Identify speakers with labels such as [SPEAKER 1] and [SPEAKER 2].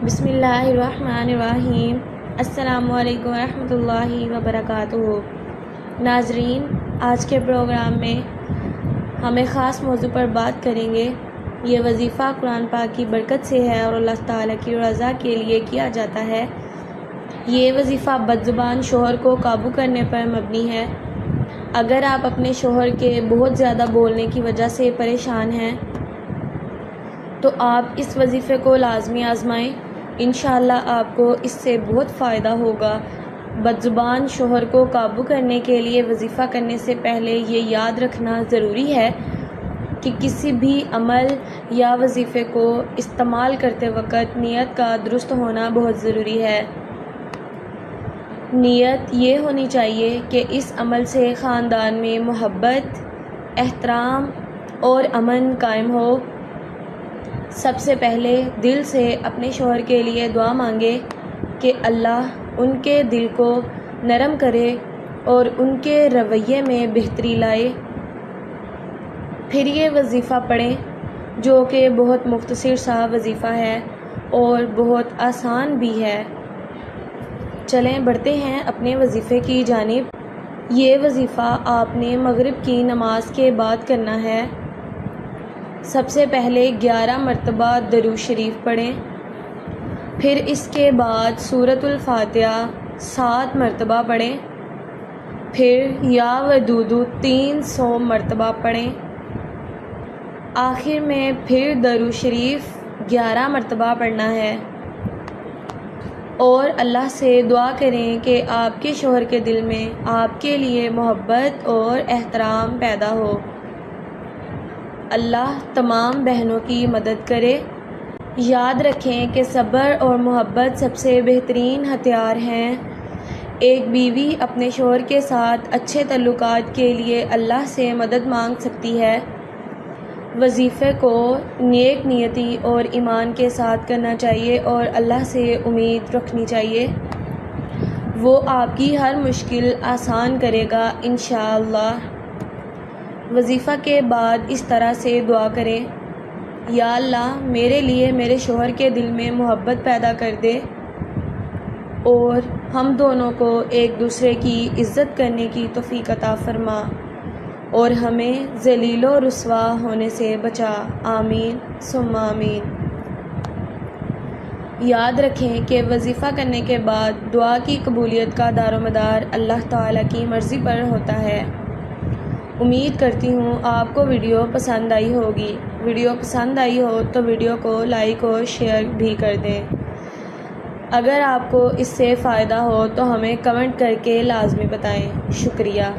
[SPEAKER 1] بسم اللہ الرحمن الرحیم۔ السلام علیکم ورحمۃ اللہ وبرکاتہ۔ ناظرین، آج کے پروگرام میں ہم ایک خاص موضوع پر بات کریں گے۔ یہ وظیفہ قرآن پاک کی برکت سے ہے اور اللہ تعالیٰ کی رضا کے لیے کیا جاتا ہے۔ یہ وظیفہ بدزبان شوہر کو قابو کرنے پر مبنی ہے۔ اگر آپ اپنے شوہر کے بہت زیادہ بولنے کی وجہ سے پریشان ہیں تو آپ اس وظیفے کو لازمی آزمائیں۔ انشاءاللہ آپ کو اس سے بہت فائدہ ہوگا۔ بدزبان شوہر کو قابو کرنے کے لیے وظیفہ کرنے سے پہلے یہ یاد رکھنا ضروری ہے کہ کسی بھی عمل یا وظیفے کو استعمال کرتے وقت نیت کا درست ہونا بہت ضروری ہے۔ نیت یہ ہونی چاہیے کہ اس عمل سے خاندان میں محبت، احترام اور امن قائم ہو۔ سب سے پہلے دل سے اپنے شوہر کے لیے دعا مانگے کہ اللہ ان کے دل کو نرم کرے اور ان کے رویے میں بہتری لائے۔ پھر یہ وظیفہ پڑھیں جو کہ بہت مختصر سا وظیفہ ہے اور بہت آسان بھی ہے۔ چلیں بڑھتے ہیں اپنے وظیفے کی جانب۔ یہ وظیفہ آپ نے مغرب کی نماز کے بعد کرنا ہے۔ سب سے پہلے 11 مرتبہ درود شریف پڑھیں، پھر اس کے بعد سورۃ الفاتحہ 7 مرتبہ پڑھیں، پھر یا ودود 300 مرتبہ پڑھیں، آخر میں پھر درود شریف 11 مرتبہ پڑھنا ہے، اور اللہ سے دعا کریں کہ آپ کے شوہر کے دل میں آپ کے لیے محبت اور احترام پیدا ہو۔ اللہ تمام بہنوں کی مدد کرے۔ یاد رکھیں کہ صبر اور محبت سب سے بہترین ہتھیار ہیں۔ ایک بیوی اپنے شوہر کے ساتھ اچھے تعلقات کے لیے اللہ سے مدد مانگ سکتی ہے۔ وظیفے کو نیک نیتی اور ایمان کے ساتھ کرنا چاہیے اور اللہ سے امید رکھنی چاہیے۔ وہ آپ کی ہر مشکل آسان کرے گا انشاءاللہ۔ وظیفہ کے بعد اس طرح سے دعا کریں، یا اللہ میرے لیے میرے شوہر کے دل میں محبت پیدا کر دے اور ہم دونوں کو ایک دوسرے کی عزت کرنے کی توفیق عطا فرما اور ہمیں ذلیل و رسوا ہونے سے بچا، آمین ثم آمین۔ یاد رکھیں کہ وظیفہ کرنے کے بعد دعا کی قبولیت کا دار و مدار اللہ تعالیٰ کی مرضی پر ہوتا ہے۔ امید کرتی ہوں آپ کو ویڈیو پسند آئی ہوگی۔ ویڈیو پسند آئی ہو تو ویڈیو کو لائک اور شیئر بھی کر دیں۔ اگر آپ کو اس سے فائدہ ہو تو ہمیں کمنٹ کر کے لازمی بتائیں۔ شکریہ۔